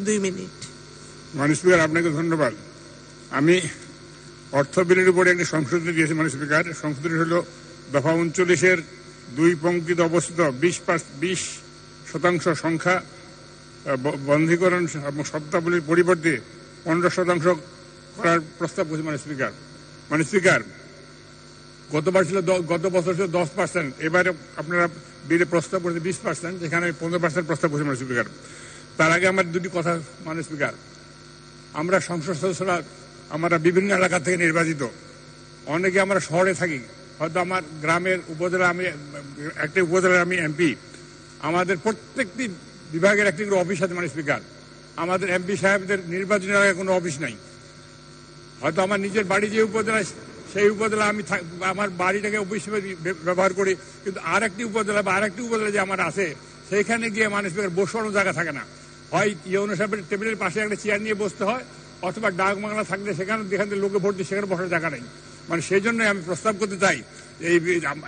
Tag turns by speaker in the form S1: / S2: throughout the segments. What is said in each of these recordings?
S1: 2 minute.
S2: মাননীয় speaker, আপনাকে ধন্যবাদ। আমি অর্থ বিলের উপরে একটি সংশোধনী দিয়েছি মাননীয় স্পিকার। সংশোধনী হল দফা 39-এর 2 পংক্তিতে অবস্থিত 20% সংখ্যা বন্ধীকরণ এবং শর্তাবলীর পরিবর্তে 15% করার প্রস্তাব করছি মাননীয় স্পিকার। মাননীয় স্পিকার, গত বছর ছিল 10%, এবারে আপনারা বিলে প্রস্তাব করেছে 20%, যেখানে 15% প্রস্তাব করছে মাননীয় স্পিকার। তার আগে আমার দুটি কথা মাননীয় স্পিকার। আমরা সংসদ সদস্যরা আমরা বিভিন্ন এলাকা থেকে নির্বাচিত। অনেকে আমরা শহরে থাকি, হয়তো আমার গ্রামের উপজেলা, আমি একটা উপজেলার আমি এমপি। আমাদের প্রত্যেকটি বিভাগের একটি করে অফিস আছে মাননীয় স্পিকার। আমাদের এমপি সাহেবদের নির্বাচনী এলাকায় কোনো অফিস নাই। হয়তো আমার নিজের বাড়ি যে উপজেলায়, সেই উপজেলা আমি আমার বাড়িটাকে অফিস হিসেবে ব্যবহার করি, কিন্তু আরেকটি উপজেলা বা আরেকটি উপজেলা যে আমার আছে, সেইখানে গিয়ে মাননীয় স্পিকার বসানোর জায়গা থাকে না। হয় ইউনো সাহেবের টেবিলের পাশে একটা চেয়ার নিয়ে বসতে হয়, অথবা ডাক বাংলা থাকলে সেখানে যেখান থেকে লোকে ভোট দিয়ে সেখানে বসার জায়গা নেই। মানে সেই জন্যই আমি প্রস্তাব করতে চাই, এই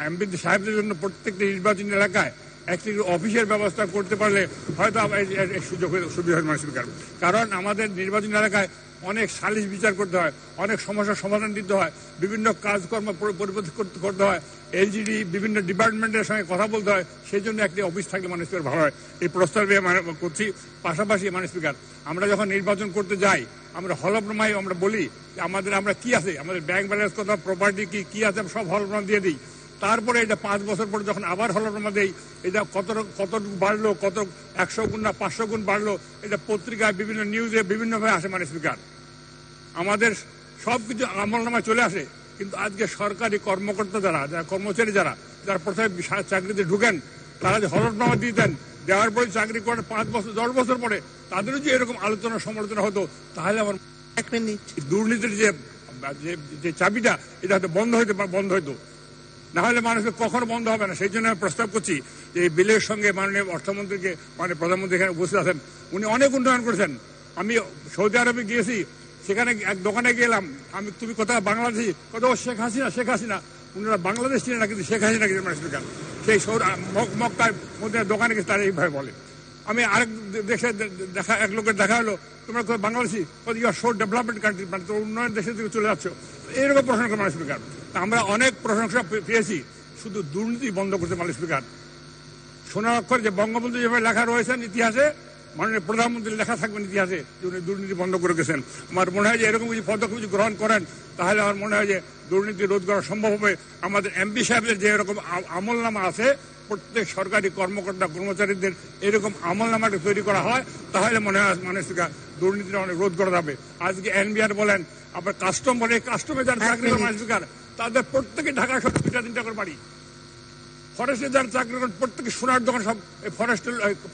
S2: এমপি সাহেবদের জন্য প্রত্যেকটি নির্বাচনী এলাকায় একটি অফিসের ব্যবস্থা করতে পারলে হয়তো সুবিধা হয় মাননীয় স্পিকার। কারণ আমাদের নির্বাচনী এলাকায় অনেক সালিশ বিচার করতে হয়, অনেক সমস্যার সমাধান দিতে হয়, বিভিন্ন কাজকর্ম পরিবর্তন করতে হয়, এলজিডি বিভিন্ন ডিপার্টমেন্টের সঙ্গে কথা বলতে হয়। সেই জন্য একটি অফিস থাকলে মাননীয় স্পিকার ভালো হয়। এই প্রস্তাবে করছি। পাশাপাশি মাননীয় স্পিকার, আমরা যখন নির্বাচন করতে যাই, আমরা হলফনামায় আমরা বলি আমরা কি আছে, আমাদের ব্যাংক ব্যালেন্স কত, প্রপার্টি কি আছে, সব হলফনামা দিয়ে দিই। তারপরে এটা 5 বছর পরে যখন আবার হলফনামা দেই, এটা কতটুকু বাড়লো, কত 100 গুণ না 500 গুণ বাড়লো, এটা পত্রিকায় বিভিন্ন নিউজে বিভিন্নভাবে আসে মাননীয় স্পিকার। আমাদের সবকিছু আমলনামায় চলে আসে, কিন্তু আজকে সরকারি কর্মকর্তা যারা কর্মচারী যারা প্রথমে চাকরিতে ঢুকেন, তারা যে হলফনামা দিতেন, দেওয়ার পরে চাকরি করেন 5 বছর 10 বছর পরে, তাদেরও যে এরকম আলোচনা সমালোচনা হতো, তাহলে আমার দুর্নীতির যে চাবিটা, এটা হয়তো বন্ধ হইতো। না হলে মানুষের কখনো বন্ধ হবে না। সেই জন্য আমি প্রস্তাব করছি যে এই বিলের সঙ্গে মাননীয় অর্থমন্ত্রীকে, মাননীয় প্রধানমন্ত্রী এখানে উপস্থিত আছেন, উনি অনেক উন্নয়ন করেছেন। আমি সৌদি আরবে গিয়েছি, সেখানে এক দোকানে গেলাম, তুমি কোথাও বাংলাদেশি, কোথাও শেখ হাসিনা, উনারা বাংলাদেশ চিনে না, কিন্তু শেখ হাসিনা কিন্তু স্পিকার। সেই মক্কার মধ্যে দোকানে গেছে, তারা এইভাবে বলে। আমি আরেক দেশে এক লোকের দেখা হলো, তোমরা কোথাও Bangladeshi, you are so development country, মানে তো উন্নয়ন দেশের দিকে চলে যাচ্ছ, এইরকম প্রশংসা মাননীয় স্পিকার। আমরা অনেক প্রশংসা পেয়েছি, শুধু দুর্নীতি বন্ধ করতে মাননীয় স্পিকার। সোনার অক্ষর যে বঙ্গবন্ধু যেভাবে লেখা রয়েছেন ইতিহাসে, মাননীয় প্রধানমন্ত্রী লেখা থাকবেন ইতিহাসে যে উনি দুর্নীতি বন্ধ করে গেছেন। আমার মনে হয় যে এরকম কিছু পদক্ষেপ গ্রহণ করেন, তাহলে আমার মনে হয় যে দুর্নীতি রোধ করা সম্ভব হবে। আমাদের এমপি সাহেবদের যে এরকম আমলনামা আছে, প্রত্যেক সরকারি কর্মকর্তা কর্মচারীদের এরকম আমলনামাটা তৈরি করা হয়, তাহলে মনে হয় মাননীয় স্পিকার দুর্নীতিটা অনেক রোধ করা যাবে। আজকে এনবিআর বলেন, আপনার কাস্টম বলে, কাস্টমে যারা চাকরি করে মাননীয় স্পিকার, তাদের প্রত্যেকে ঢাকা সব 2-3টা করে বাড়ি। ফরেস্টে যারা চাকরি করেন প্রত্যেকে সোনার দোকান, সব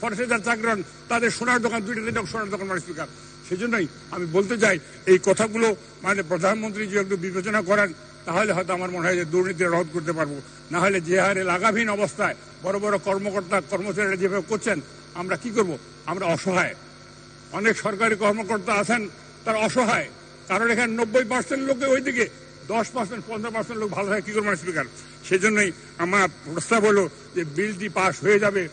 S2: ফরেস্টে যারা চাকরি করেন তাদের সোনার দোকান, 2-3টা সোনার দোকান মাননীয় স্পিকার। সেই জন্যই আমি বলতে চাই, এই কথাগুলো মানে প্রধানমন্ত্রী যদি একটু বিবেচনা করেন, তাহলে হয়তো আমার মনে হয় যে দুর্নীতি রোধ করতে পারবো। না হলে যে হারে লাগামহীন অবস্থায় বড় বড় কর্মকর্তা কর্মচারীরা যেভাবে করছেন, আমরা কি করব? আমরা অসহায়। অনেক সরকারি কর্মকর্তা আছেন, তারা অসহায়। কারণ এখানে 90% লোকে ওইদিকে, 10% 15% লোক ভালো হয়, কি করবো স্পিকার? সেই জন্যই আমার প্রস্তাব হলো যে বিলটি পাস হয়ে যাবে,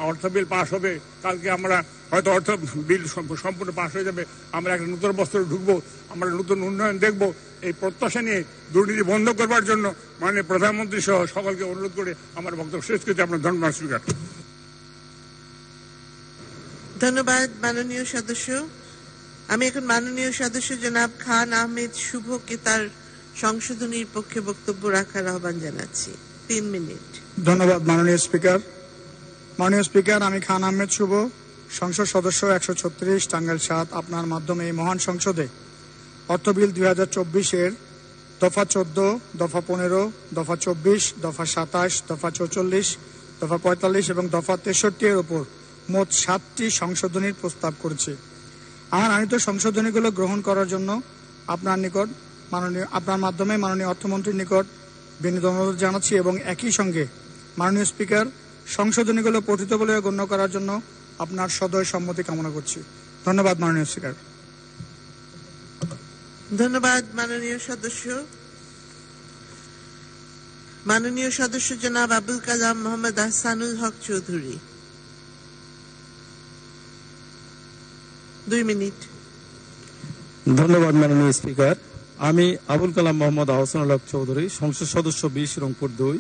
S2: অর্থ বিল পাস হবে, কালকে আমরা হয়তো অর্থ বিল সম্পূর্ণ পাস হয়ে যাবে, আমরা একটা নতুন বস্ত্রে ঢুকবো, আমরা নতুন উন্নয়ন দেখবো। এই প্রত্যাশা নিয়ে দুর্নীতি বন্ধ করবার জন্য মাননীয় প্রধানমন্ত্রী সহ সকলকে অনুরোধ করে আমার বক্তব্য শেষ করছি। আপনার ধন্যবাদ স্পিকার।
S1: ধন্যবাদ মাননীয় সদস্য। আমি এখন মাননীয় সদস্য জনাব খান আহমেদ শুভকে তার সংশোধনীর পক্ষে বক্তব্য রাখার আহ্বান জানাচ্ছি। 3 মিনিট।
S3: ধন্যবাদ মাননীয় স্পিকার। মাননীয় স্পিকার, আমি খান আহমেদ শুভ, সংসদ সদস্য 136 টাঙ্গাইল 7, আপনার মাধ্যমে এই মহান সংসদে অর্থ বিল 2024-এর দফা 14, দফা 15, দফা 24, দফা 27, দফা 44, দফা 45 এবং দফা 63-এর উপর মোট 7টি সংশোধনীর প্রস্তাব করেছি। আমার আনিত সংশোধনীগুলো গ্রহণ করার জন্য আপনার মাধ্যমে মাননীয় অর্থমন্ত্রীর নিকট বিনীত অনুরোধ জানাচ্ছি এবং একই সঙ্গে মাননীয় স্পিকার সংশোধনীগুলো পঠিত বলে গণ্য করার জন্য আপনার সদয় সম্মতি কামনা করছি। ধন্যবাদ মাননীয় স্পিকার।
S1: ধন্যবাদ মাননীয় সদস্য। মাননীয় সদস্য জনাব আবুল কালাম মোহাম্মদ আহসানুল হক চৌধুরী। 2 মিনিট।
S4: ধন্যবাদ মাননীয় স্পিকার। আমি আবুল কালাম মোহাম্মদ আহসানুল হক চৌধুরী, সংসদ সদস্য 20 রংপুর 2।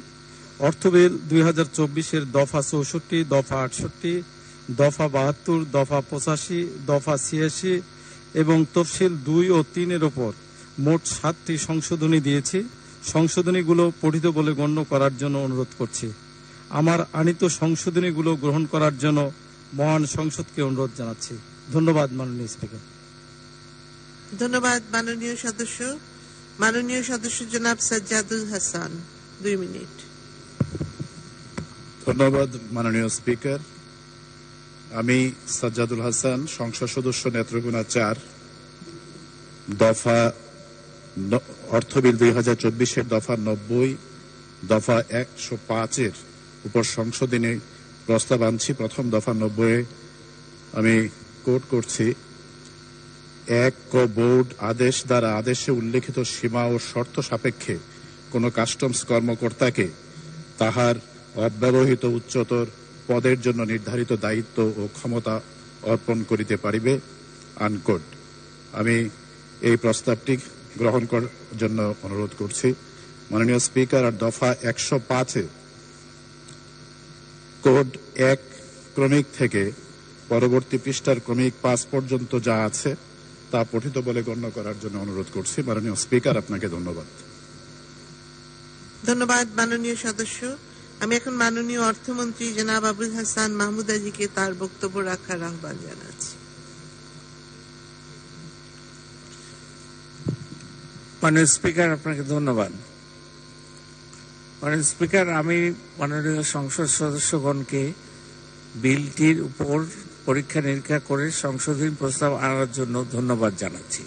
S4: অর্থ বিল 2024-এর দফা 64, দফা 68, দফা 72, দফা 85, দফা 86 এবং তফসিল 2 ও 3-এর ওপর মোট 7টি সংশোধনী দিয়েছি। সংশোধনীগুলো পঠিত বলে গণ্য করার জন্য অনুরোধ করছি। আমার আনিত সংশোধনীগুলো গ্রহণ করার জন্য মহান সংসদকে অনুরোধ জানাচ্ছি। ধন্যবাদ মাননীয় স্পিকার।
S1: ধন্যবাদ মাননীয় সদস্য। মাননীয় সদস্য জনাব সাজ্জাদুল হাসান, 2 মিনিট।
S5: ধন্যবাদ মাননীয় স্পিকার। আমি সাজ্জাদুল হাসান, সংসদ সদস্য নেত্রকোনা 4, দফা অর্থ বিল 2024-এর দফা 90, দফা 105-এর উপর সংশোধনী প্রস্তাব আনছি। প্রথম দফা 90-এ আমি কোট করছি, 1 বোর্ড আদেশ দ্বারা আদেশে উল্লেখিত সীমা ও শর্ত সাপেক্ষে কোন কাস্টমস কর্মকর্তাকে তাহার অব্যবহৃত উচ্চতর পদের জন্য নির্ধারিত দায়িত্ব ও ক্ষমতা অর্পণ করিতে পারিবে, আনকোট। আমি এই প্রস্তাবটি গ্রহণ করার জন্য অনুরোধ করছি। মাননীয় স্পিকার, আর দফা 105-এ কোড 1 ক্রমিক থেকে পরবর্তী পৃষ্ঠার ক্রমিক 5 পর্যন্ত যা আছে তা পঠিত বলে গণ্য করার জন্য অনুরোধ করছি। মাননীয় স্পিকার, আপনাকে ধন্যবাদ।
S1: ধন্যবাদ মাননীয় সদস্য। আমি এখন মাননীয় অর্থমন্ত্রী জনাব আবুল হাসান মাহমুদ আজিকে তার বক্তব্য রাখার আহ্বান জানাচ্ছি।
S6: মাননীয় স্পিকার, আপনাকে ধন্যবাদ। মাননীয় স্পিকার, আমি মাননীয় সংসদ সদস্যগণকে বিলটির উপর পরীক্ষা নিরীক্ষা করে সংশোধনী প্রস্তাব আনার জন্য ধন্যবাদ জানাচ্ছি।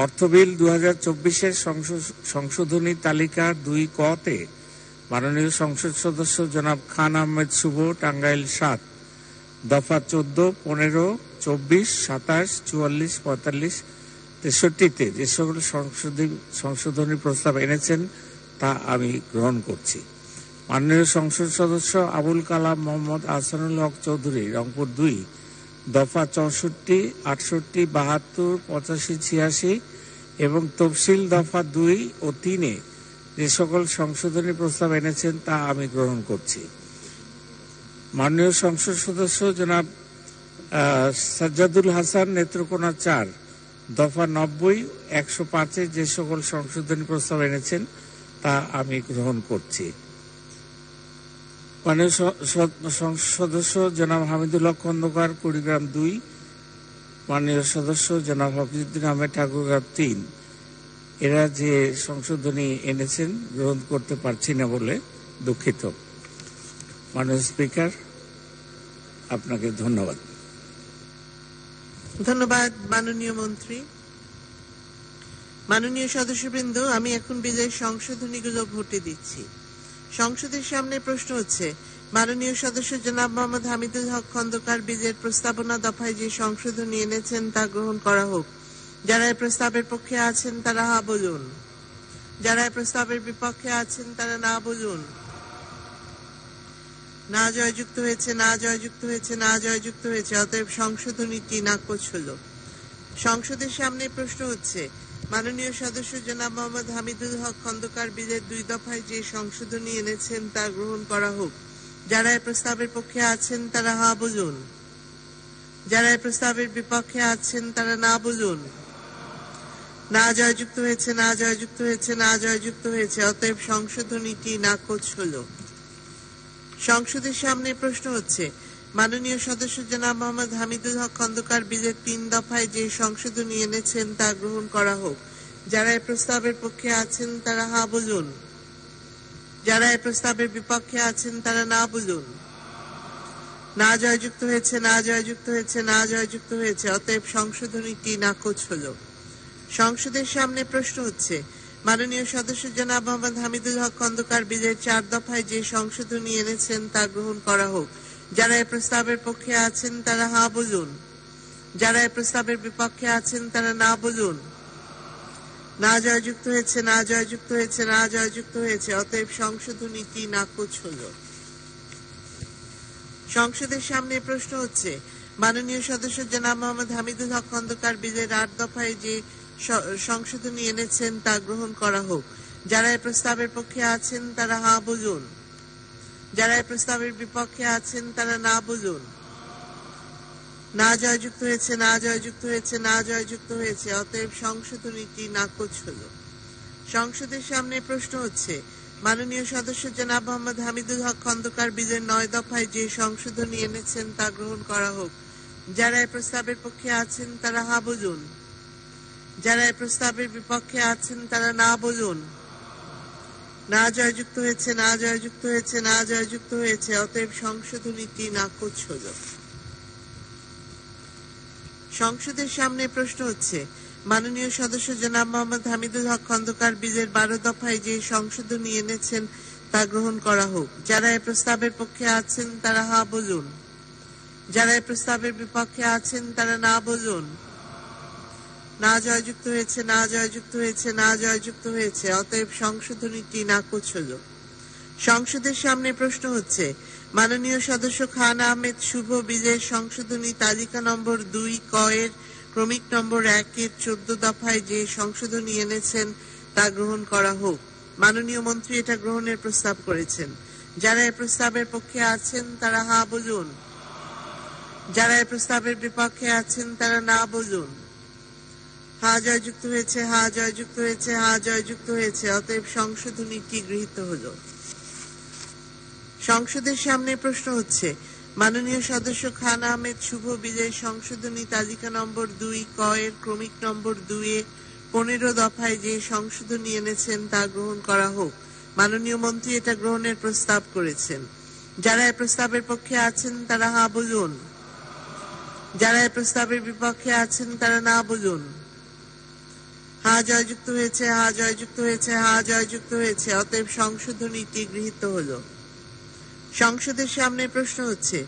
S6: অর্থ বিল 2024-এর সংশোধনী তালিকা 2 ক-তে মাননীয় সংসদ সদস্য জনাব খান আহমেদ শুভ, টাঙ্গাইল 7, দফা 14, 15, 24, 27, 44, 45, 63-তে যে সকল সংশোধনী প্রস্তাব এনেছেন তা আমি গ্রহণ করছি। মাননীয় সংসদ সদস্য আবুল কালাম মোহাম্মদ আহসানুল হক চৌধুরী, রংপুর 2, দফা 64, 68, 72, 85, 86 এবং তফসিল দফা 2 ও 3-এ যে সকল সংশোধনী প্রস্তাব এনেছেন তা আমি গ্রহণ করছি। মাননীয় সংসদ সদস্য জনাব সাজ্জাদুল হাসান, নেত্রকোনা 4, দফা 90, 105-এ যে সকল সংশোধনী প্রস্তাব এনেছেন তা আমি গ্রহণ করছি। মাননীয় সদস্য জনাব হামিদুল হক খন্দকার, কুড়িগ্রাম 2, মাননীয় সদস্য জনাব হাফিজউদ্দিন আহমেদ, ঠাকুরগাঁও 3, এরা যে সংশোধনী এনেছেন গ্রহণ করতে পারছি না বলে দুঃখিত। মাননীয় স্পিকার, আপনাকে ধন্যবাদ।
S1: ধন্যবাদ মাননীয় মন্ত্রী। মাননীয় সদস্যবৃন্দ, আমি এখন বিলের সংশোধনীগুলো ভোটে দিচ্ছি। সংসদের সামনে প্রশ্ন হচ্ছে, মাননীয় সদস্য জনাব মোহাম্মদ হামিদুল হক খন্দকার বিলের প্রস্তাবনা দফায় যে সংশোধনী এনেছেন তা গ্রহণ করা হোক। যারা এই প্রস্তাবের পক্ষে আছেন তারা হা বলুন। যারা এই প্রস্তাবের বিপক্ষে আছেন তারা না বলুন। না জয়যুক্ত হয়েছে, না জয়যুক্ত হয়েছে, না জয়যুক্ত হয়েছে। অতএব সংশোধনীটি নাকচ হল। সংসদের সামনে প্রশ্ন হচ্ছে, মাননীয় সদস্য জনাব মোহাম্মদ হামিদুল হক খন্দকার বিলের 2 দফায় যে সংশোধনী এনেছেন তা গ্রহণ করা হোক। যারা এই প্রস্তাবের পক্ষে আছেন তারা হা বলুন। যারা এই প্রস্তাবের বিপক্ষে আছেন তারা না বলুন। না জয়যুক্ত হয়েছে, না জয়যুক্ত হয়েছে, না জয়যুক্ত হয়েছে। অতএব সংশোধনীটি নাকচ হল। সংসদের সামনে প্রশ্ন হচ্ছে, মাননীয় সদস্য জনাব মোহাম্মদ হামিদুল হক খন্দকার বিলের 3 দফায় যে সংশোধনী এনেছেন তা গ্রহণ করা হোক। যারা এই প্রস্তাবের পক্ষে আছেন তারা হা বলুন। যারা এই প্রস্তাবের বিপক্ষে আছেন তারা না বলুন। না জয়যুক্ত হয়েছে, না জয়যুক্ত হয়েছে, না জয়যুক্ত হয়েছে। অতএব সংশোধনীটি নাকচ হল। সংসদের সামনে প্রশ্ন হচ্ছে, মাননীয় সদস্য জনাব মোহাম্মদ হামিদুল হক খন্দকার বিলের 4 দফায় যে সংশোধনী এনেছেন তা গ্রহণ করা হোক। যারা এই প্রস্তাবের পক্ষে আছেন তারা হা বলুন। যারা এই প্রস্তাবের বিপক্ষে আছেন তারা না বলুন। না জয়যুক্ত হয়েছে, না জয়যুক্ত হয়েছে, না জয়যুক্ত হয়েছে। অতএব সংশোধনীটি নাকচ হল। সংসদের সামনে প্রশ্ন হচ্ছে, মাননীয় সদস্য জনাব মোহাম্মদ হামিদুল হক খন্দকার বিলের 8 দফায় যে সংশোধনী এনেছেন তা গ্রহণ করা হোক। যারা এই প্রস্তাবের পক্ষে আছেন তারা হা বলুন। যারা এই প্রস্তাবের বিপক্ষে আছেন তারা না বলুন। না জয়যুক্ত হয়েছে, না জয়যুক্ত হয়েছে, না জয়যুক্ত হয়েছে। অতএব সংশোধনীটি নাকচ হল। সংসদের সামনে প্রশ্ন হচ্ছে, মাননীয় সদস্য জনাব মোহাম্মদ হামিদুল হক খন্দকার বিলের 9 দফায় যে সংশোধনী এনেছেন তা গ্রহণ করা হোক। যারা এই প্রস্তাবের পক্ষে আছেন তারা হা বলুন। যারা এই প্রস্তাবের বিপক্ষে আছেন তারা না বলুন। না জয়যুক্ত হয়েছে, না জয়যুক্ত হয়েছে, না জয়যুক্ত হয়েছে। অতএব সংশোধনীটি নাকচ হল। সংসদের সামনে প্রশ্ন হচ্ছে, মাননীয় সদস্য জনাব মোহাম্মদ হামিদুল হক খন্দকার বিলের 12 দফায় যে সংশোধনী এনেছেন তা গ্রহণ করা হোক। যারা এই প্রস্তাবের পক্ষে আছেন তারা হা বলুন। যারা এই প্রস্তাবের বিপক্ষে আছেন তারা না বলুন। না জয়যুক্ত হয়েছে, না জয়যুক্ত হয়েছে, না জয়যুক্ত হয়েছে। অতএব সংশোধনীটি নাকচ হল। সংসদের সামনে প্রশ্ন হচ্ছে, মাননীয় সদস্য খান আহমেদ শুভ বিলের সংশোধনী তালিকা নম্বর 2 ক এর ক্রমিক নম্বর 1 এর 14 দফায় যে সংশোধনী এনেছেন তা গ্রহণ করা হোক। মাননীয় মন্ত্রী এটা গ্রহণের প্রস্তাব করেছেন। যারা এই প্রস্তাবের পক্ষে আছেন তারা হা বলুন। যারা এই প্রস্তাবের বিপক্ষে আছেন তারা না বলুন। হা জয়যুক্ত হয়েছে, হা জয়যুক্ত হয়েছে, হা জয়যুক্ত হয়েছে। অতএব সংশোধনীটি গৃহীত হল। সংসদের সামনে প্রশ্ন হচ্ছে, মাননীয় সদস্য খান আহমেদ শুভ বিলের সংশোধনী তালিকা নম্বর 2 ক এর ক্রমিক নম্বর 2 এ 15 দফায় যে সংশোধনী এনেছেন তা গ্রহণ করা হোক। মাননীয় মন্ত্রী এটা গ্রহণের প্রস্তাব করেছেন। যারা এই প্রস্তাবের পক্ষে আছেন তারা হা বলুন। যারা এই প্রস্তাবের বিপক্ষে আছেন তারা না বলুন। হা জয়যুক্ত হয়েছে, হা জয়যুক্ত হয়েছে, হা জয়যুক্ত হয়েছে। অতএব সংশোধনীটি গৃহীত হল। সংসদের সামনে প্রশ্ন হচ্ছে,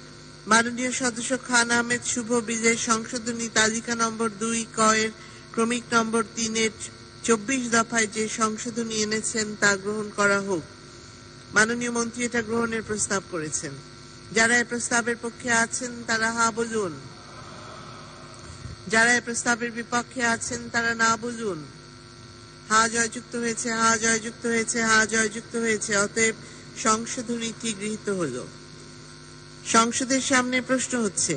S1: মাননীয় সদস্য খান আহমেদ শুভ বিলের সংশোধনী তালিকা নম্বর 2 ক এর ক্রমিক নম্বর 3 এর 24 দফায় যে সংশোধনী এনেছেন তা গ্রহণ করা হোক। মাননীয় মন্ত্রী এটা গ্রহণের প্রস্তাব করেছেন। যারা এই প্রস্তাবের পক্ষে আছেন তারা হা বলুন। যারা এই প্রস্তাবের বিপক্ষে আছেন তারা না বলুন। হা জয়যুক্ত হয়েছে, হা জয়যুক্ত হয়েছে, হা জয়যুক্ত হয়েছে। অতএব সংশোধনীটি গৃহীত হল। সংসদের সামনে প্রশ্ন হচ্ছে,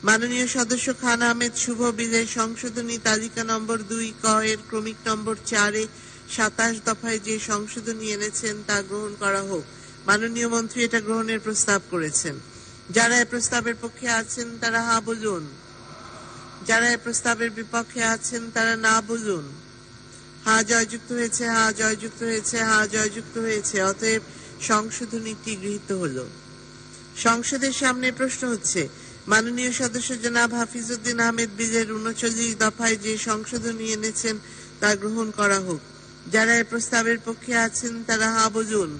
S1: মাননীয় সদস্য খান আহমেদ শুভ বিলের সংশোধনী তালিকা নম্বর 2 ক এর ক্রমিক নম্বর 4 এ 27 দফায় যে সংশোধনী এনেছেন তা গ্রহণ করা হোক। মাননীয় মন্ত্রী এটা গ্রহণের প্রস্তাব করেছেন। যারা এই প্রস্তাবের পক্ষে আছেন তারা হা বলুন। যারা এই প্রস্তাবের বিপক্ষে আছেন তারা না বলুন। হা জয়যুক্ত হয়েছে, হা জয়যুক্ত হয়েছে, হা জয়যুক্ত হয়েছে। অতএব সংশোধনীটি গৃহীত হল। সংসদের সামনে প্রশ্ন হচ্ছে, মাননীয় সদস্য জনাব হাফিজউদ্দিন আহমেদ বিলের 39 দফায় যে সংশোধনী এনেছেন তা গ্রহণ করা হোক। যারা এই প্রস্তাবের পক্ষে আছেন তারা হা বলুন।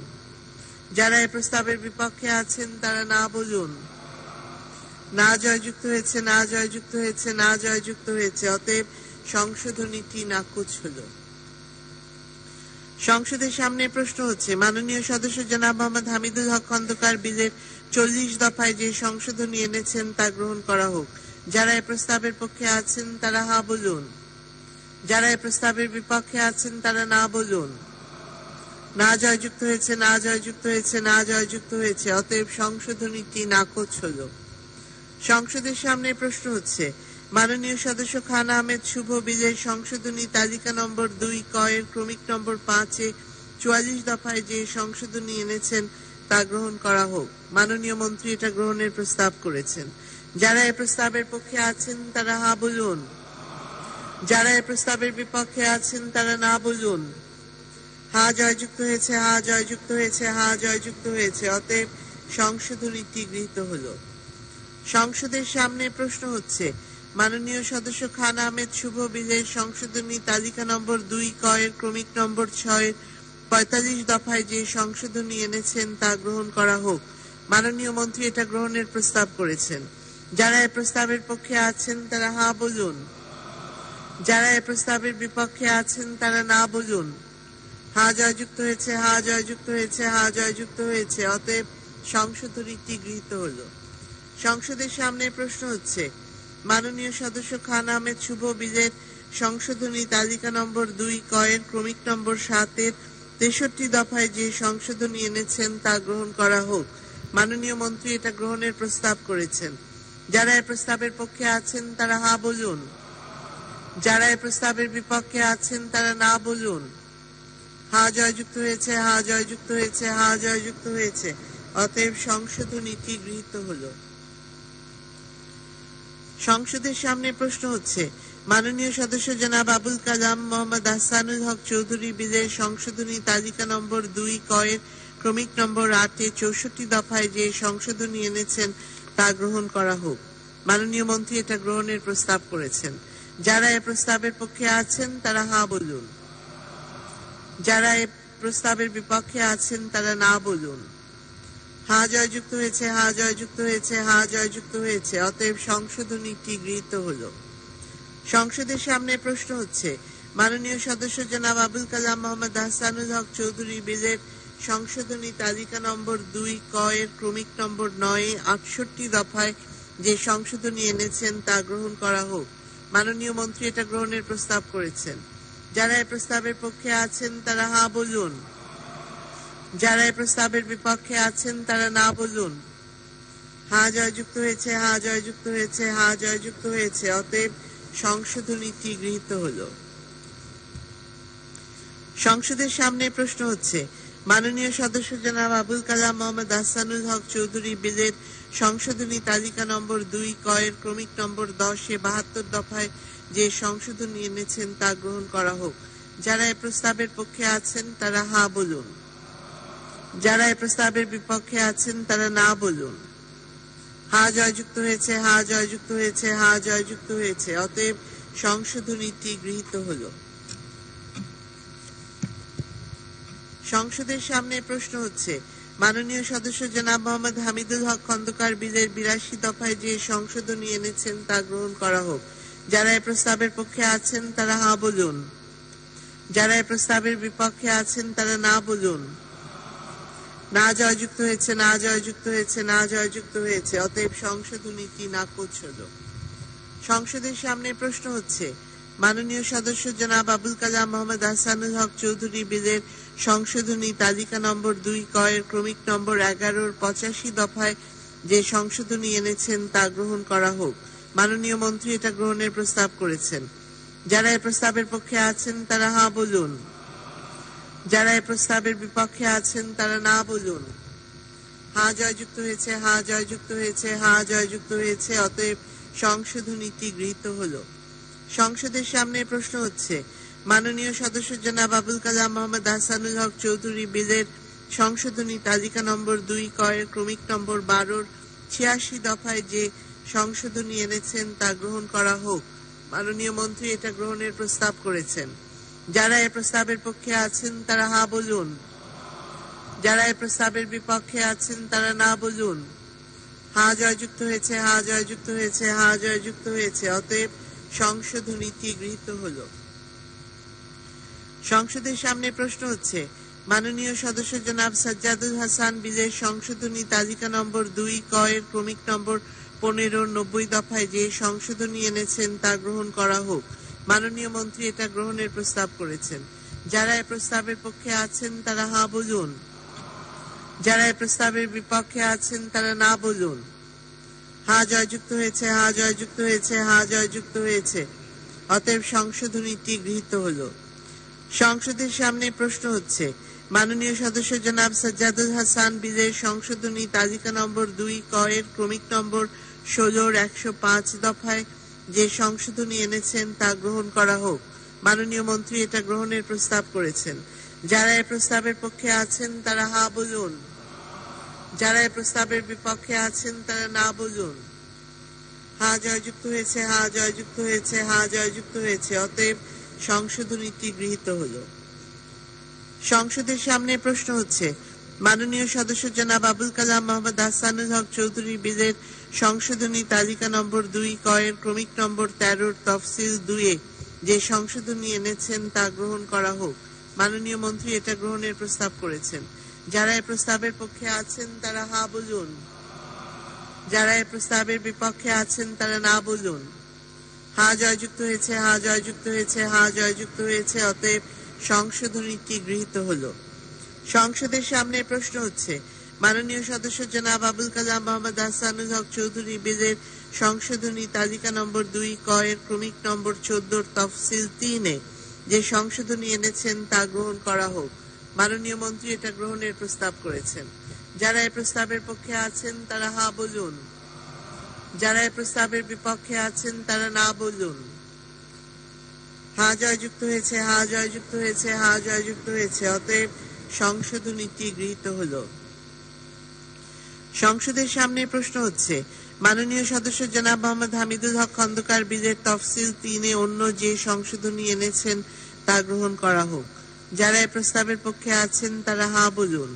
S1: যারা এই প্রস্তাবের বিপক্ষে আছেন তারা না বলুন। না জয়যুক্ত হয়েছে, না জয়যুক্ত হয়েছে, না জয়যুক্ত হয়েছে। অতএব সংশোধনীটি নাকচ হল। সংসদের সামনে প্রশ্ন হচ্ছে, মাননীয় সদস্য জনাব মোহাম্মদ হামিদুল হক খন্দকার বিলের 40 দফায় যে সংশোধনী এনেছেন তা গ্রহণ করা হোক। যারা এই প্রস্তাবের পক্ষে আছেন তারা হা বলুন। যারা এই প্রস্তাবের বিপক্ষে আছেন তারা না বলুন। না জয়যুক্ত হয়েছে, না জয়যুক্ত হয়েছে, না জয়যুক্ত হয়েছে। অতএব সংশোধনীটি নাকচ হল। সংসদের সামনে প্রশ্ন হচ্ছে, মাননীয় সদস্য খান আহমেদ শুভ বিলের সংশোধনী তালিকা নম্বর 2 ক এর ক্রমিক নম্বর 5 এ 44 দফায় যে সংশোধনী এনেছেন তা গ্রহণ করা হোক। মাননীয় মন্ত্রী এটা গ্রহণের প্রস্তাব করেছেন। যারা এই প্রস্তাবের পক্ষে আছেন তারা হা বলুন। যারা এই প্রস্তাবের বিপক্ষে আছেন তারা না বলুন। হা জয়যুক্ত হয়েছে, হা জয়যুক্ত হয়েছে, হা জয়যুক্ত হয়েছে। অতএব সংশোধনীটি গৃহীত হল। সংসদের সামনে প্রশ্ন হচ্ছে, মাননীয় সদস্য খান আহমেদ শুভ বিলের সংশোধনী তালিকা নম্বর 2 ক এর ক্রমিক নম্বর 6 এর 45 দফায় যে সংশোধনী এনেছেন তা গ্রহণ করা হোক। মাননীয় মন্ত্রী এটা গ্রহণের প্রস্তাব করেছেন। যারা এই প্রস্তাবের পক্ষে আছেন তারা হা বলুন। যারা এই প্রস্তাবের বিপক্ষে আছেন তারা না বলুন। হা জয়যুক্ত হয়েছে, হা জয়যুক্ত হয়েছে, হা জয়যুক্ত হয়েছে। অতএব সংশোধনীটি গৃহীত হল। সংসদের সামনে প্রশ্ন হচ্ছে, মাননীয় সদস্য খান আহমেদ শুভ বিলের সংশোধনী তালিকা নম্বর 2 কয়ের ক্রমিক নম্বর 7-এর 63 দফায় যে সংশোধনী এনেছেন তা গ্রহণ করা হোক। মাননীয় মন্ত্রী এটা গ্রহণের প্রস্তাব করেছেন। যারা এই প্রস্তাবের পক্ষে আছেন তারা হা বলুন। যারা এই প্রস্তাবের বিপক্ষে আছেন তারা না বলুন। হা জয়যুক্ত হয়েছে, হা জয়যুক্ত হয়েছে, হা জয়যুক্ত হয়েছে। অতএব সংশোধনীটি গৃহীত হলো। সংসদের সামনে প্রশ্ন হচ্ছে, মাননীয় সদস্য জনাব আবুল কালাম মোহাম্মদ আহসানুল হক চৌধুরী বিলের সংশোধনী তালিকা নম্বর 2 কয়ের ক্রমিক নম্বর 8-এ 64 দফায় যে সংশোধনী এনেছেন তা গ্রহণ করা হোক। মাননীয় মন্ত্রী এটা গ্রহণের প্রস্তাব করেছেন। যারা এ প্রস্তাবের পক্ষে আছেন তারা হা বলুন। যারা এ প্রস্তাবের বিপক্ষে আছেন তারা না বলুন। হা জয়যুক্ত হয়েছে, হা জয়যুক্ত হয়েছে, হা জয়যুক্ত হয়েছে। অতএব সংশোধনীটি গৃহীত হলো। সংসদের সামনে প্রশ্ন হচ্ছে, মাননীয় সদস্য জনাব আবুল কালাম মোহাম্মদ আহসানুল হক চৌধুরী বিলের সংশোধনী তালিকা নম্বর 2 কয়ের ক্রমিক নম্বর 9-এ 68 দফায় যে সংশোধনী এনেছেন তা গ্রহণ করা হোক। মাননীয় মন্ত্রী এটা গ্রহণের প্রস্তাব করেছেন। যারা এই প্রস্তাবের পক্ষে আছেন তারা হা বলুন। যারা এই প্রস্তাবের বিপক্ষে আছেন তারা না বলুন। হা জয়যুক্ত হয়েছে, হা জয়যুক্ত হয়েছে, হা জয়যুক্ত হয়েছে। অতএব সংশোধনীটি গৃহীত হলো। সংসদের সামনে প্রশ্ন হচ্ছে, মাননীয় সদস্য জনাব আবুল কালাম মোহাম্মদ আহসানুল হক চৌধুরী বিলের সংশোধনী তালিকা নম্বর 2 কয়ের ক্রমিক নম্বর 10-এ 72 দফায় যে সংশোধনী এনেছেন তা গ্রহণ করা হোক। যারা এই প্রস্তাবের পক্ষে আছেন তারা হা বলুন। যারা এই প্রস্তাবের বিপক্ষে আছেন তারা না বলুন। হা জয়যুক্ত হয়েছে, হা জয়যুক্ত হয়েছে, হা জয়যুক্ত হয়েছে। অতএব সংশোধনীটি গৃহীত হলো। সংসদের সামনে প্রশ্ন হচ্ছে, মাননীয় সদস্য জনাব মোহাম্মদ হামিদুল হক খন্দকার বিলের 82 দফায় যে সংশোধনী এনেছেন তা গ্রহণ করা হোক। যারা এই প্রস্তাবের পক্ষে আছেন তারা হা বলুন। যারা এই প্রস্তাবের বিপক্ষে আছেন তারা না বলুন। না জয়যুক্ত হয়েছে, না জয়যুক্ত হয়েছে, না জয়যুক্ত হয়েছে। অতএব সংশোধনীটি নাকচ হলো। সংসদের সামনে প্রশ্ন হচ্ছে, মাননীয় সদস্য জনাব আবুল কালাম মোহাম্মদ আহসানুল হক চৌধুরী বিলের সংশোধনী তালিকা নম্বর 2 কয়ের ক্রমিক নম্বর 11-এর 85 দফায় যে সংশোধনী এনেছেন তা গ্রহণ করা হোক। মাননীয় মন্ত্রী এটা গ্রহণের প্রস্তাব করেছেন। যারা এই প্রস্তাবের পক্ষে আছেন তারা হা বলুন। যারা এই প্রস্তাবের বিপক্ষে আছেন তারা না বলুন। হা জয়যুক্ত হয়েছে, হা জয়যুক্ত হয়েছে, হা জয়যুক্ত হয়েছে। অতএব সংশোধনীটি গৃহীত হলো। সংসদের সামনে প্রশ্ন হচ্ছে, মাননীয় সদস্য জনাব আবুল কালাম মোহাম্মদ আহসানুল হক চৌধুরী বিলের সংশোধনী তালিকা নম্বর 2 কয়ের ক্রমিক নম্বর 12-এর 86 দফায় যে সংশোধনী এনেছেন তা গ্রহণ করা হোক। মাননীয় মন্ত্রী এটা গ্রহণের প্রস্তাব করেছেন। যারা এই প্রস্তাবের পক্ষে আছেন তারা হা বলুন। যারা এই প্রস্তাবের বিপক্ষে আছেন তারা না বলুন। হা জয়যুক্ত হয়েছে, হা জয়যুক্ত হয়েছে, হা জয়যুক্ত হয়েছে। অতএব সংশোধনীটি গৃহীত হলো। সংসদের সামনে প্রশ্ন হচ্ছে, মাননীয় সদস্য জনাব সাজ্জাদুল হাসান বিলের সংশোধনী তালিকা নম্বর 2 কয়ের ক্রমিক নম্বর 15-এর 90 দফায় যে সংশোধনী এনেছেন তা গ্রহণ করা হোক। মাননীয় মন্ত্রী এটা গ্রহণের প্রস্তাব করেছেন। যারা এই প্রস্তাবের পক্ষে আছেন তারা হা বলুন। যারা এই প্রস্তাবের বিপক্ষে আছেন তারা না বলুন। হা জয়যুক্ত হয়েছে, হা জয়যুক্ত হয়েছে, হা জয়যুক্ত হয়েছে। অতএব সংশোধনীটি গৃহীত হলো। সংসদের সামনে প্রশ্ন হচ্ছে, মাননীয় সদস্য জনাব সাজ্জাদুল হাসান বিলের সংশোধনী তালিকা নম্বর 2 কয়ের ক্রমিক নম্বর 16-এর 105 দফায় যে সংশোধনী এনেছেন তা গ্রহণ করা হোক। মাননীয় মন্ত্রী এটা গ্রহণের প্রস্তাব করেছেন। যারা এই প্রস্তাবের পক্ষে আছেন তারা হা বলুন। যারা এই প্রস্তাবের বিপক্ষে আছেন তারা না বলুন। হা জয়যুক্ত হয়েছে, হা জয়যুক্ত হয়েছে, হা জয়যুক্ত হয়েছে। অতএব সংশোধনীটি গৃহীত হলো। সংসদের সামনে প্রশ্ন হচ্ছে, মাননীয় সদস্য জনাব আবুল কালাম মোহাম্মদ আহসানুল হক চৌধুরী বিলের সংশোধনী তালিকা নম্বর 2 কয়ের ক্রমিক নম্বর 13-এর তফসিল 2-এ যে সংশোধনী এনেছেন তা গ্রহণ করা হোক। মাননীয় মন্ত্রী এটা গ্রহণের প্রস্তাব করেছেন। যারা এই প্রস্তাবের পক্ষে আছেন তারা হা বলুন। যারা এই প্রস্তাবের বিপক্ষে আছেন তারা না বলুন। হা জয়যুক্ত হয়েছে, হা জয়যুক্ত হয়েছে, হা জয়যুক্ত হয়েছে। অতএব সংশোধনীটি গৃহীত হলো। সংসদের সামনে প্রশ্ন হচ্ছে, মাননীয় সদস্য জনাব আবুল কালাম মোহাম্মদ আহসানুল হক চৌধুরী বিলের সংশোধনী তালিকা নম্বর 2 ক এর ক্রমিক নম্বর 14 তফসিল 3 যে সংশোধনী এনেছেন তা গ্রহণ করা হোক। মাননীয় মন্ত্রী এটা গ্রহণের প্রস্তাব করেছেন। যারা এই প্রস্তাবের পক্ষে আছেন তারা হা বলুন। যারা এই প্রস্তাবের বিপক্ষে আছেন তারা না বলুন। হা জয়যুক্ত হয়েছে, হা জয়যুক্ত হয়েছে, হা জয়যুক্ত হয়েছে। অতএব সংশোধনীটি গৃহীত হলো। সংসদের সামনে প্রশ্ন হচ্ছে, মাননীয় সদস্য জনাব মোহাম্মদ হামিদুল হক খন্দকার বিলের তফসিল 3 অন্য যে সংশোধনী এনেছেন তা গ্রহণ করা হোক। যারা এই প্রস্তাবের পক্ষে আছেন তারা হা বলুন।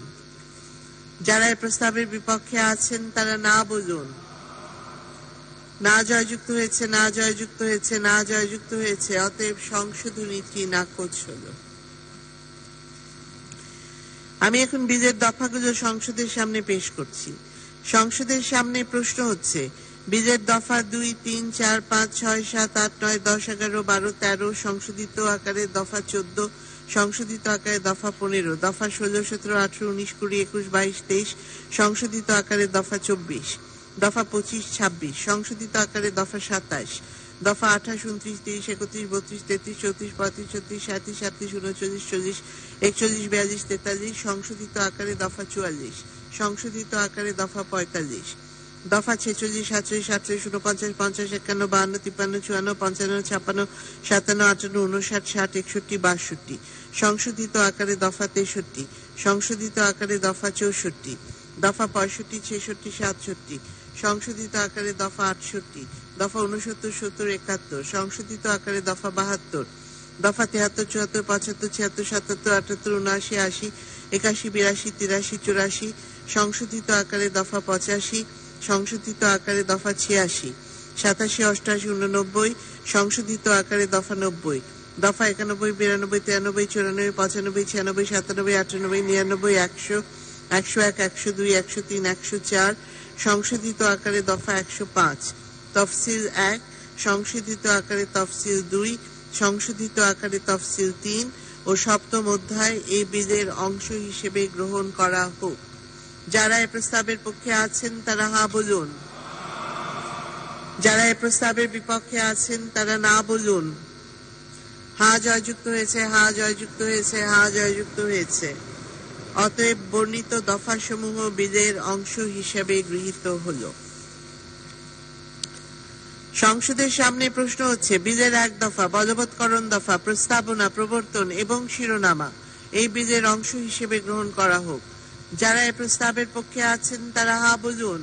S1: যারা এই প্রস্তাবের বিপক্ষে আছেন তারা না বলুন। না জয়যুক্ত হয়েছে, না জয়যুক্ত হয়েছে, না জয়যুক্ত হয়েছে। অতএব সংশোধনীটি নাকচ হলো। আমি এখন বিলের দফাগুলো সংসদের সামনে পেশ করছি। সংসদের সামনে প্রশ্ন হচ্ছে, বিলের দফা 2, 3, 4, 5, 6, 7, 8, 9, 10, 11, 12, 13 সংশোধিত আকারে দফা 14, সংশোধিত আকারে দফা 15, দফা 16, 17, 18, 19, 20, 21, 22, 23 সংশোধিত আকারে দফা 24, দফা 25, 26 সংশোধিত আকারে দফা 27, দফা 28, 29, 30, 31, 32, 33, 34, 35, 36, 37, 37, 39, 40, 41, 42, 43 সংশোধিত আকারে দফা 44, সংশোধিত আকারে দফা 45, দফা 46, 47, 48, 49, 50, 51, 52, 53, 54, 55, 56, 57, 58, 59, 60, 61, 62 সংশোধিত আকারে দফা 63, সংশোধিত আকারে দফা 64, দফা 65, 66, 67 সংশোধিত আকারে দফা 68, দফা 69, 70, 71 সংশোধিত আকারে দফা 72, দফা 73, 74, 75, 76, 77, 78, 79, 80, 81, 82, 83, 84 সংশোধিত আকারে দফা 85, সংশোধিত আকারে দফা 86, 87, 88, 89 সংশোধিত আকারে দফা 90, দফা 91, 92, 93, 94, 95, 96, 97, 98, 99, 100, 101, 102, 103, 104 সংশোধিত আকারে দফা 105, তফসিল 1 সংশোধিত আকারে তফসিল 2 সংশোধিত আকারে তফসিল 3 ও সপ্তম অধ্যায় এই বিলের অংশ হিসেবে গ্রহণ করা হোক। যারা এই প্রস্তাবের পক্ষে আছেন তারা হা বলুন। যারা এই প্রস্তাবের বিপক্ষে আছেন তারা না বলুন। হা জয়যুক্ত হয়েছে, হা জয়যুক্ত হয়েছে, হা জয়যুক্ত হয়েছে। অতএব বর্ণিত দফাসমূহ বিলের অংশ হিসেবে গৃহীত হলো। সংসদের সামনে প্রশ্ন হচ্ছে, বিলের 1 দফা বলবৎকরণ দফা প্রস্তাবনা, প্রবর্তন এবং শিরোনামা এই বিলের অংশ হিসেবে গ্রহণ করা হোক। যারা এই প্রস্তাবের পক্ষে আছেন তারা হা বলুন।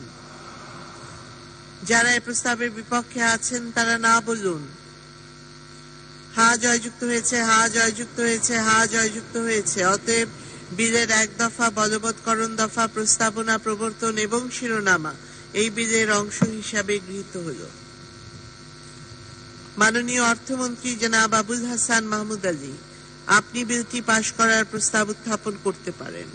S1: যারা এই প্রস্তাবের বিপক্ষে আছেন তারা না বলুন। হা জয়যুক্ত হয়েছে, হা জয়যুক্ত হয়েছে, হা জয়যুক্ত হয়েছে। অতএব বিলের 1 দফা বলবৎকরণ দফা প্রস্তাবনা, প্রবর্তন এবং শিরোনামা এই বিলের অংশ হিসাবে গৃহীত হলো। মাননীয় অর্থমন্ত্রী জনাব আবুল হাসান মাহমুদ আলী, আপনি বিলটি পাশ করার প্রস্তাব উত্থাপন করতে পারেন।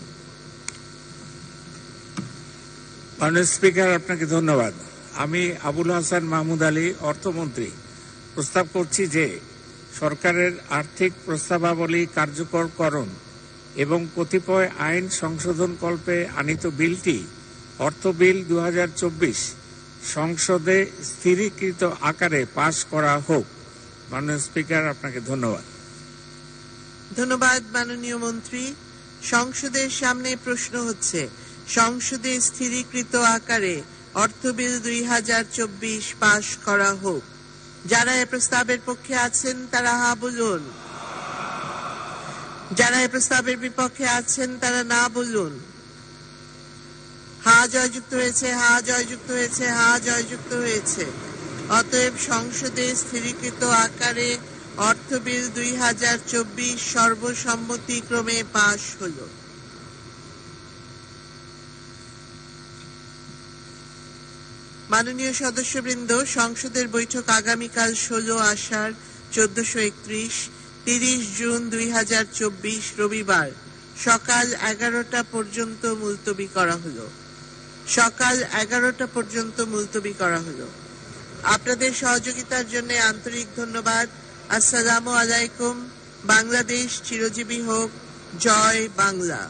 S6: মাননীয় স্পিকার, আপনাকে ধন্যবাদ। আমি আবুল হাসান মাহমুদ আলী, অর্থমন্ত্রী, প্রস্তাব করছি যে সরকারের আর্থিক প্রস্তাবাবলী কার্যকরকরণ এবং কতিপয় আইন সংশোধন কল্পে আনিত বিলটি অর্থ বিল 2024 সংসদে স্থিরীকৃত আকারে পাশ করা হোক। মাননীয় স্পিকার, আপনাকে ধন্যবাদ।
S1: ধন্যবাদ মাননীয় মন্ত্রী। সংসদের সামনে প্রশ্ন হচ্ছে, সংসদে স্থিরীকৃত আকারে অর্থ বিল 2024 পাশ করা হোক। যারা এ প্রস্তাবের পক্ষে আছেন তারা হা বলুন। যারা এ প্রস্তাবের বিপক্ষে আছেন তারা না বলুন। হা জয়যুক্ত হয়েছে, হা জয়যুক্ত হয়েছে, হা জয়যুক্ত হয়েছে। অতএব সংসদে স্থিরীকৃত আকারে অর্থ বিল 2024 সর্বসম্মতিক্রমে পাশ হলো। মাননীয় সদস্যবৃন্দ, সংসদের বৈঠক আগামীকাল 16 আষাঢ় 1431 30 জুন 2024 রবিবার সকাল 11টা পর্যন্ত মুলতবি করা হলো। সকাল 11টা পর্যন্ত মুলতবি করা হলো। আপনাদের সহযোগিতার জন্য আন্তরিক ধন্যবাদ। আসসালামু আলাইকুম। বাংলাদেশ চিরজীবী হোক। জয় বাংলা।